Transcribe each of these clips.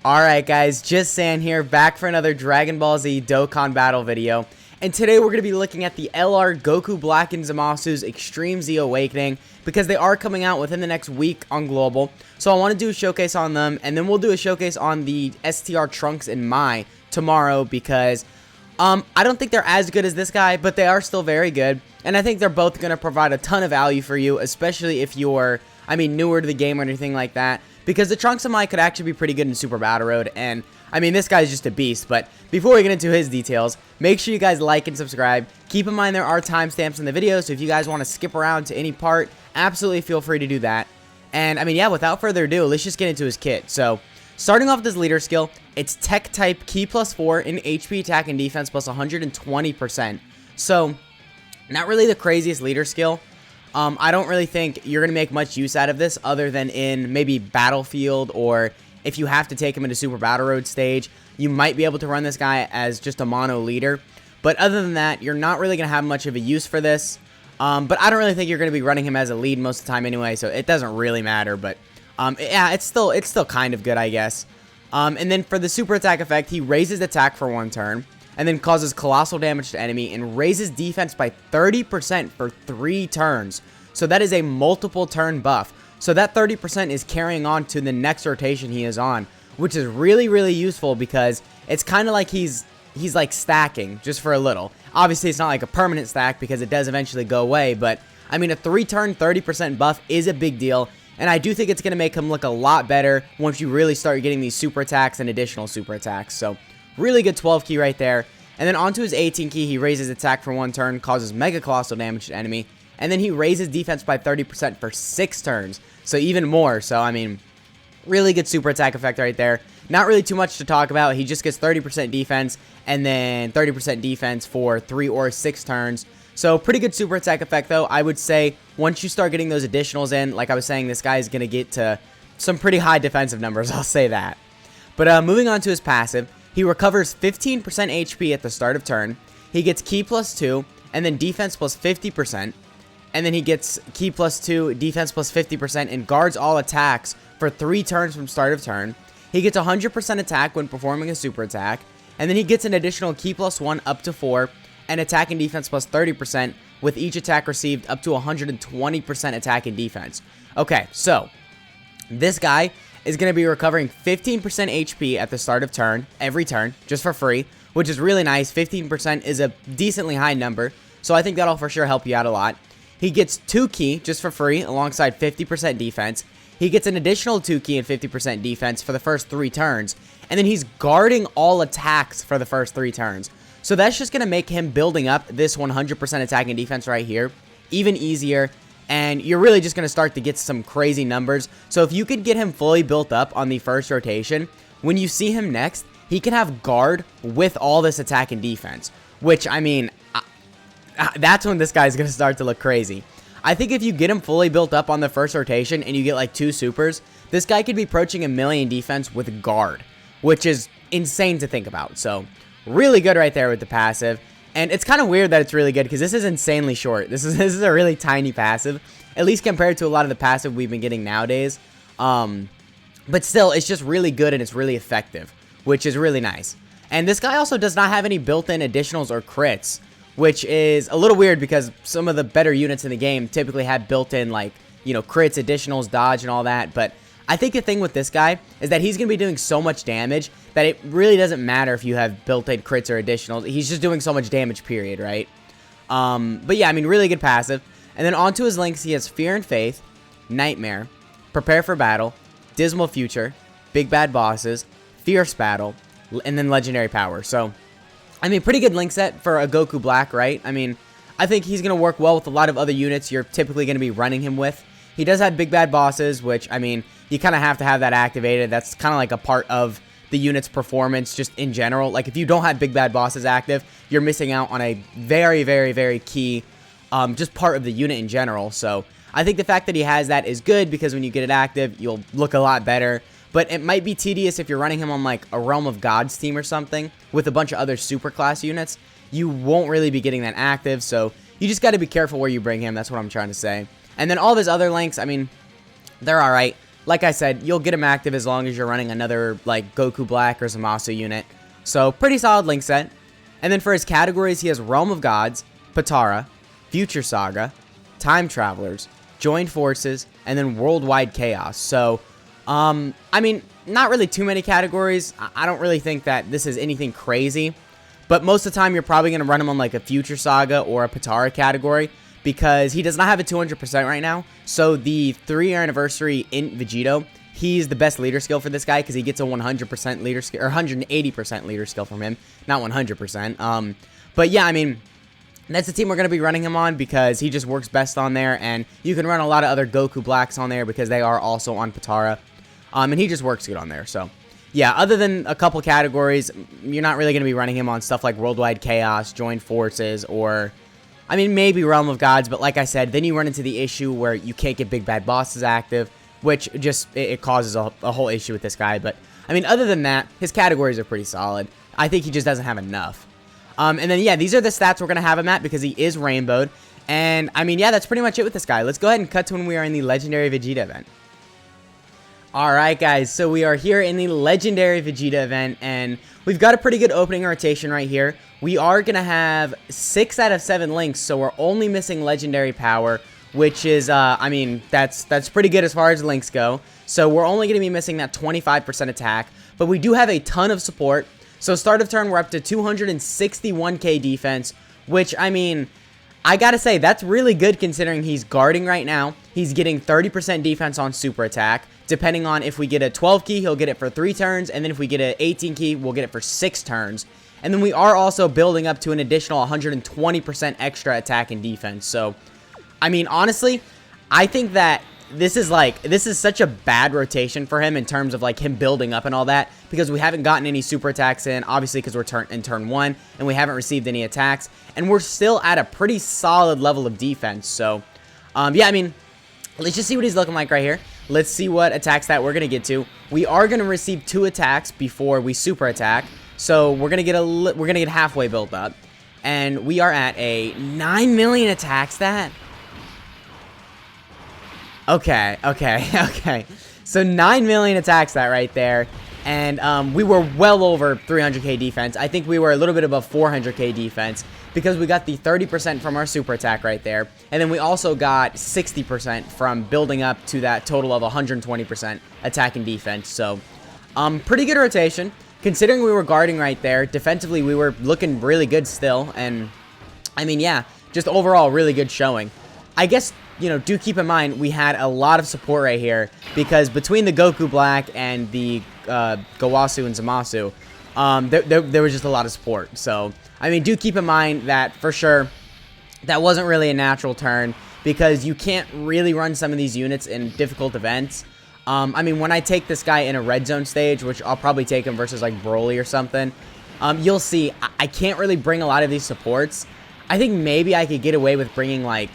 Alright guys, just San here, back for another Dragon Ball Z Dokkan battle video. And today we're going to be looking at the LR Goku Black and Zamasu's Extreme Z Awakening, because they are coming out within the next week on Global. So I want to do a showcase on them, and then we'll do a showcase on the STR Trunks and Mai tomorrow, because I don't think they're as good as this guy, but they are still very good. And I think they're both going to provide a ton of value for you, especially if you're, newer to the game or anything like that. Because the Trunks and Mai could actually be pretty good in Super Battle Road, and this guy's just a beast. But before we get into his details, make sure you guys like and subscribe. Keep in mind there are timestamps in the video, so if you guys want to skip around to any part, absolutely feel free to do that. And yeah, without further ado, let's just get into his kit. So starting off with his leader skill, it's Tech type Key +4 in HP attack and defense plus 120%. So not really the craziest leader skill. I don't really think you're going to make much use out of this other than in maybe Battlefield, or if you have to take him into Super Battle Road stage, you might be able to run this guy as just a mono leader. But other than that, you're not really going to have much of a use for this. But I don't really think you're going to be running him as a lead most of the time anyway, so it doesn't really matter. But yeah, it's still kind of good, I guess. And then for the super attack effect, he raises attack for 1 turn, and then causes colossal damage to enemy, and raises defense by 30% for 3 turns. So that is a multiple turn buff. So that 30% is carrying on to the next rotation he is on, which is really, really useful, because it's kind of like he's like stacking just for a little. Obviously, it's not like a permanent stack because it does eventually go away, but a 3-turn 30% buff is a big deal, and I do think it's going to make him look a lot better once you really start getting these super attacks and additional super attacks. So really good 12 key right there. And then onto his 18 key, he raises attack for 1 turn, causes mega colossal damage to enemy, and then he raises defense by 30% for 6 turns. So even more. So really good super attack effect right there. Not really too much to talk about. He just gets 30% defense and then 30% defense for 3 or 6 turns. So pretty good super attack effect though. I would say once you start getting those additionals in, like I was saying, this guy is going to get to some pretty high defensive numbers. I'll say that. But moving on to his passive. He recovers 15% HP at the start of turn. He gets Key +2, and then defense plus 50%. And then he gets Key +2, defense plus 50%, and guards all attacks for 3 turns from start of turn. He gets 100% attack when performing a super attack. And then he gets an additional Key +1 up to 4, and attack and defense plus 30%, with each attack received up to 120% attack and defense. Okay, so this guy is going to be recovering 15% HP at the start of turn, every turn, just for free, which is really nice. 15% is a decently high number, so I think that'll for sure help you out a lot. He gets 2 key just for free alongside 50% defense. He gets an additional 2 key and 50% defense for the first 3 turns, and then he's guarding all attacks for the first 3 turns. So that's just going to make him building up this 100% attack and defense right here even easier. And you're really just going to start to get some crazy numbers. So if you could get him fully built up on the first rotation, when you see him next, he can have guard with all this attack and defense. Which, that's when this guy's going to start to look crazy. I think if you get him fully built up on the first rotation and you get like 2 supers, this guy could be approaching 1,000,000 defense with guard, which is insane to think about. So really good right there with the passive. And it's kind of weird that it's really good, because this is insanely short. This is a really tiny passive, at least compared to a lot of the passive we've been getting nowadays. But still, it's just really good and it's really effective, which is really nice. And this guy also does not have any built-in additionals or crits, which is a little weird, because some of the better units in the game typically have built-in, like, crits, additionals, dodge, and all that. But I think the thing with this guy is that he's going to be doing so much damage that it really doesn't matter if you have built-in crits or additionals. He's just doing so much damage, period, right? But yeah, really good passive. And then onto his links, he has Fear and Faith, Nightmare, Prepare for Battle, Dismal Future, Big Bad Bosses, Fierce Battle, and then Legendary Power. So, pretty good link set for a Goku Black, right? I think he's going to work well with a lot of other units you're typically going to be running him with. He does have Big Bad Bosses, which, you kind of have to have that activated. That's kind of like a part of the unit's performance just in general. Like, if you don't have Big Bad Bosses active, you're missing out on a very, very, very key just part of the unit in general. So I think the fact that he has that is good, because when you get it active, you'll look a lot better. But it might be tedious if you're running him on like a Realm of Gods team or something with a bunch of other super class units. You won't really be getting that active, so you just got to be careful where you bring him. That's what I'm trying to say. And then all of his other links, they're alright. like I said, you'll get him active as long as you're running another, like, Goku Black or Zamasu unit. So, pretty solid link set. And then for his categories, he has Realm of Gods, Patara, Future Saga, Time Travelers, Joined Forces, and then Worldwide Chaos. So, I mean, not really too many categories. I don't really think that this is anything crazy. But most of the time, you're probably going to run him on, like, a Future Saga or a Patara category, because he does not have a 200% right now. So the 3-year anniversary in Vegito, he's the best leader skill for this guy because he gets a 100% leader skill, or 180% leader skill from him, not 100%. But yeah, I mean, that's the team we're going to be running him on because he just works best on there, and you can run a lot of other Goku Blacks on there because they are also on Patara, and he just works good on there. So yeah, other than a couple categories, you're not really going to be running him on stuff like Worldwide Chaos, Joined Forces, or I mean, maybe Realm of Gods, but like I said, then you run into the issue where you can't get big bad bosses active, which just, it causes a whole issue with this guy. But, I mean, other than that, his categories are pretty solid. I think he just doesn't have enough. And then, yeah, these are the stats we're going to have him at because he is Rainbowed. And, I mean, yeah, that's pretty much it with this guy. Let's go ahead and cut to when we are in the Legendary Vegeta event. Alright, guys, so we are here in the Legendary Vegeta event, and we've got a pretty good opening rotation right here. We are going to have 6 out of 7 links, so we're only missing Legendary Power, which is, I mean, that's pretty good as far as links go. So we're only going to be missing that 25% attack, but we do have a ton of support. So start of turn, we're up to 261k defense, which, I mean, I gotta say, that's really good considering he's guarding right now. He's getting 30% defense on super attack. Depending on if we get a 12 key, he'll get it for 3 turns. And then if we get an 18 key, we'll get it for 6 turns. And then we are also building up to an additional 120% extra attack and defense. So, I mean, honestly, I think that this is such a bad rotation for him in terms of, like, him building up and all that, because we haven't gotten any super attacks in, obviously because we're in turn 1, and we haven't received any attacks, and we're still at a pretty solid level of defense. So, yeah, I mean, let's just see what he's looking like right here. Let's see what attack stat we're going to get to. We are going to receive 2 attacks before we super attack, so we're going to get halfway built up, and we are at a 9 million attack stat. Okay. So 9 million attacks that right there. And we were well over 300k defense. I think we were a little bit above 400k defense because we got the 30% from our super attack right there. And then we also got 60% from building up to that total of 120% attack and defense. So pretty good rotation. Considering we were guarding right there, defensively we were looking really good still. And I mean, yeah, just overall really good showing. I guess, you know, do keep in mind we had a lot of support right here because between the Goku Black and the Gowasu and Zamasu, there was just a lot of support. So, I mean, do keep in mind that for sure that wasn't really a natural turn because you can't really run some of these units in difficult events. I mean, when I take this guy in a red zone stage, which I'll probably take him versus like Broly or something, you'll see I can't really bring a lot of these supports. I think maybe I could get away with bringing like,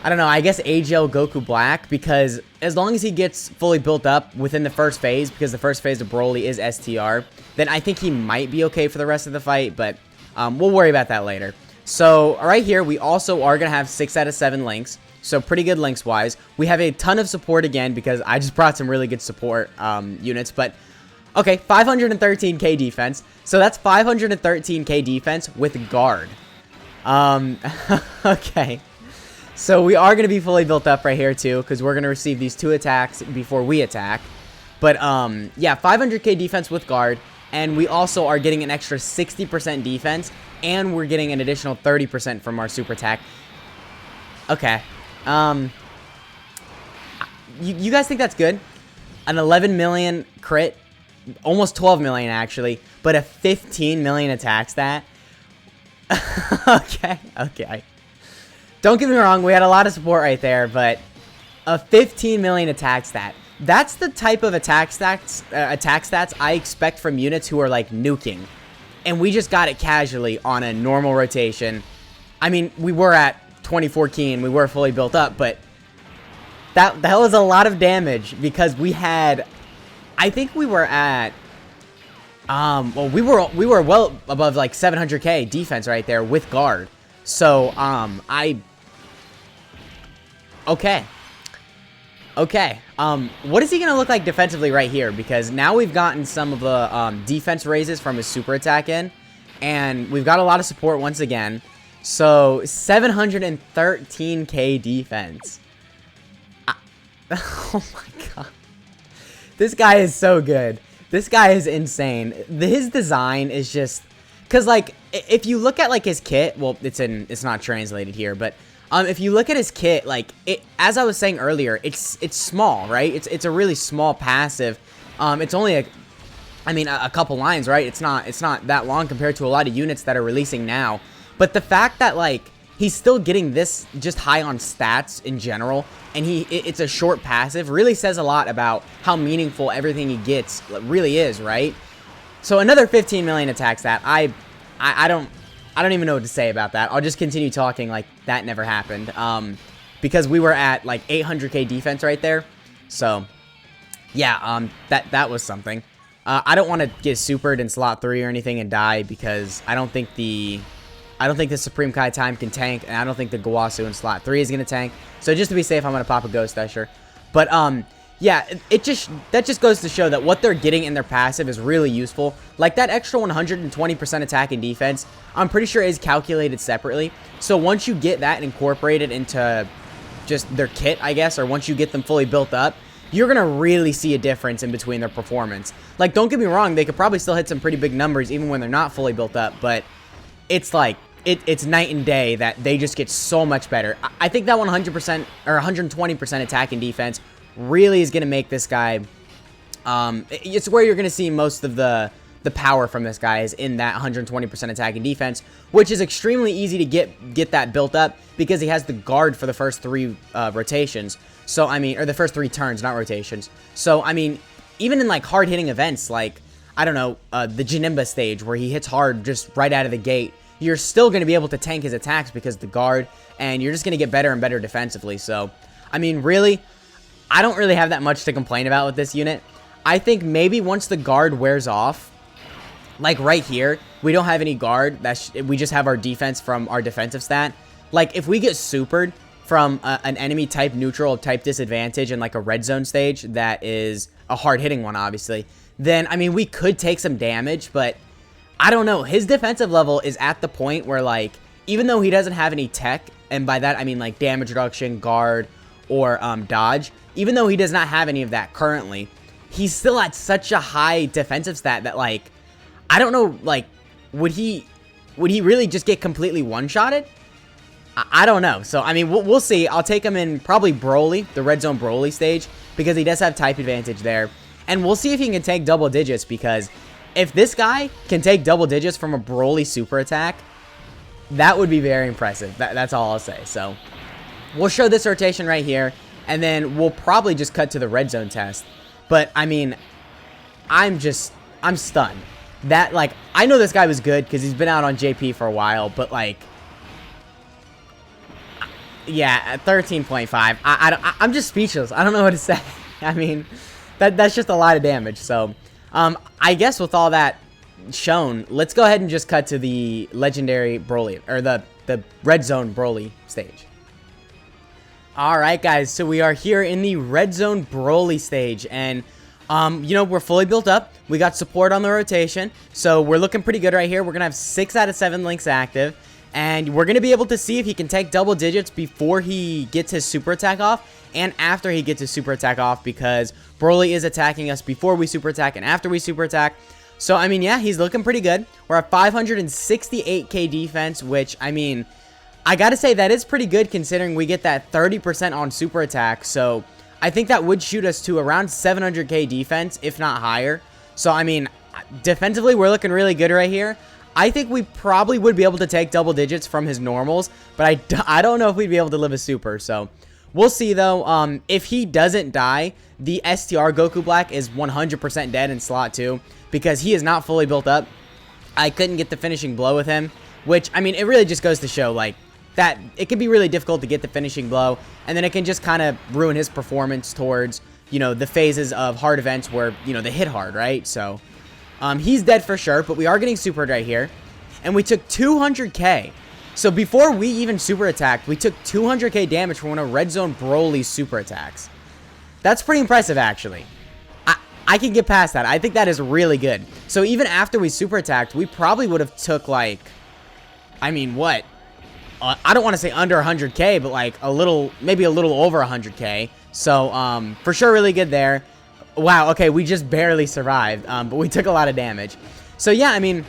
I don't know, I guess AGL Goku Black, because as long as he gets fully built up within the first phase, because the first phase of Broly is STR, then I think he might be okay for the rest of the fight, but we'll worry about that later. So, right here, we also are going to have 6 out of 7 links, so pretty good links-wise. We have a ton of support again, because I just brought some really good support units, but okay, 513k defense, so that's 513k defense with guard. Okay. So we are going to be fully built up right here too, because we're going to receive these 2 attacks before we attack. But yeah, 500k defense with guard, and we also are getting an extra 60% defense, and we're getting an additional 30% from our super attack. Okay. You guys think that's good? An 11 million crit, almost 12 million actually, but a 15 million attack stat. Okay. Don't get me wrong, we had a lot of support right there, but a 15 million attack stat. That's the type of attack stats I expect from units who are like nuking. And we just got it casually on a normal rotation. I mean, we were at 24 key and we were fully built up, but that was a lot of damage because we had, I think we were at, well, we were well above like 700k defense right there with guard. So, okay. Okay, what is he going to look like defensively right here? Because now we've gotten some of the defense raises from his super attack in, and we've got a lot of support once again. So, 713k defense. Oh my god. This guy is so good. This guy is insane. His design is just... Because, like, if you look at, like, his kit... Well, it's not translated here, but... if you look at his kit, like, as I was saying earlier, it's small, right? It's a really small passive. It's only a couple lines, right? It's not that long compared to a lot of units that are releasing now. But the fact that, like, he's still getting this just high on stats in general, and it's a short passive, really says a lot about how meaningful everything he gets really is, right? So another 15 million attack stat. I don't even know what to say about that. I'll just continue talking like that never happened. Because we were at like 800k defense right there. So yeah, that was something. I don't want to get supered in slot 3 or anything and die, because I don't think the Supreme Kai time can tank, and I don't think the Gawasu in slot 3 is going to tank. So just to be safe, I'm going to pop a Ghost Usher. But yeah, that just goes to show that what they're getting in their passive is really useful. Like that extra 120% attack and defense, I'm pretty sure is calculated separately. So once you get that incorporated into just their kit, I guess, or once you get them fully built up, you're going to really see a difference in between their performance. Like, don't get me wrong, they could probably still hit some pretty big numbers even when they're not fully built up, but it's like, it's night and day that they just get so much better. I think that 100% or 120% attack and defense really is going to make this guy, it's where you're going to see most of the power from this guy is in that 120% attack and defense, which is extremely easy to get that built up because he has the guard for the first 3 rotations. So, I mean, or the first 3 turns, not rotations. So, I mean, even in like hard-hitting events, like, I don't know, the Janemba stage where he hits hard just right out of the gate, you're still going to be able to tank his attacks because the guard, and you're just going to get better and better defensively. So, I mean, really, I don't really have that much to complain about with this unit. I think maybe once the guard wears off, like right here, we don't have any guard. We just have our defense from our defensive stat. Like, if we get supered from an enemy type neutral type disadvantage in like a red zone stage that is a hard-hitting one, obviously, then, I mean, we could take some damage, but I don't know. His defensive level is at the point where, like, even though he doesn't have any tech, and by that I mean like damage reduction, guard, or dodge, even though he does not have any of that currently, he's still at such a high defensive stat that, like, I don't know, like, would he really just get completely one-shotted? I don't know. So, I mean, we'll see. I'll take him in probably Broly, the red zone Broly stage, because he does have type advantage there. And we'll see if he can take double digits, because if this guy can take double digits from a Broly super attack, that would be very impressive. That's all I'll say. So, we'll show this rotation right here, and then we'll probably just cut to the red zone test. But, I mean, I'm stunned. That, like, I know this guy was good because he's been out on JP for a while, but, like, yeah, at 13.5, I'm just speechless. I don't know what to say. I mean, that's just a lot of damage. So, I guess with all that shown, let's go ahead and just cut to the legendary Broly, or the red zone Broly stage. Alright guys, so we are here in the red zone Broly stage, and you know, we're fully built up. We got support on the rotation, so we're looking pretty good right here. We're gonna have 6 out of 7 links active, and we're gonna be able to see if he can take double digits before he gets his super attack off and after he gets his super attack off, because Broly is attacking us before we super attack and after we super attack. So, I mean, yeah, he's looking pretty good. We're at 568k defense, which, I mean, I gotta say, that is pretty good considering we get that 30% on super attack. So, I think that would shoot us to around 700k defense, if not higher. So, I mean, defensively, we're looking really good right here. I think we probably would be able to take double digits from his normals, but I don't know if we'd be able to live a super. So, we'll see, though. If he doesn't die, the STR Goku Black is 100% dead in slot 2 because he is not fully built up. I couldn't get the finishing blow with him, which, I mean, it really just goes to show, like, that it can be really difficult to get the finishing blow, and then it can just kind of ruin his performance towards, you know, the phases of hard events where, you know, they hit hard, right? So, he's dead for sure, but we are getting supered right here, and we took 200k. So before we even super attacked, we took 200k damage from one of Red Zone Broly's super attacks. That's pretty impressive, actually. I can get past that. I think that is really good. So even after we super attacked, we probably would have took, like, I mean, what? I don't want to say under 100k, but like maybe a little over 100k. So, for sure, really good there. Wow, okay, we just barely survived, but we took a lot of damage. So yeah, I mean,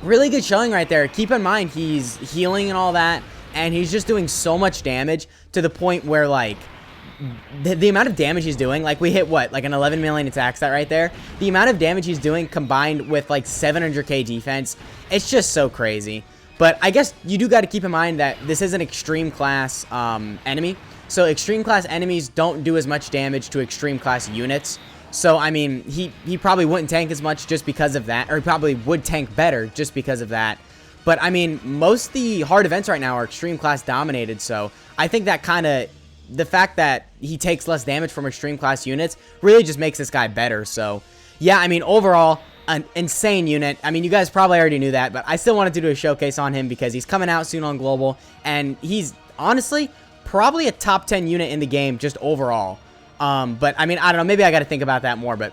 really good showing right there. Keep in mind, he's healing and all that, and he's just doing so much damage to the point where, like, the amount of damage he's doing, like, we hit what, like an 11 million attack stat right there. The amount of damage he's doing combined with like 700k defense, it's just so crazy. But I guess you do got to keep in mind that this is an extreme class enemy. So extreme class enemies don't do as much damage to extreme class units. So I mean, he probably wouldn't tank as much just because of that, or he probably would tank better just because of that. But I mean, most of the hard events right now are extreme class dominated. So I think that kind of, the fact that he takes less damage from extreme class units really just makes this guy better. So yeah, I mean, overall, an insane unit. I mean, you guys probably already knew that, but I still wanted to do a showcase on him because he's coming out soon on Global, and he's honestly probably a top 10 unit in the game just overall. But I mean, I don't know, maybe I got to think about that more, but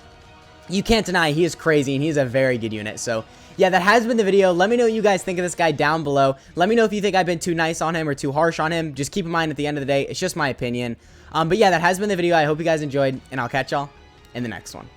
you can't deny he is crazy and he's a very good unit. So yeah, that has been the video. Let me know what you guys think of this guy down below. Let me know if you think I've been too nice on him or too harsh on him. Just keep in mind, at the end of the day, it's just my opinion. But yeah, that has been the video. I hope you guys enjoyed, and I'll catch y'all in the next one.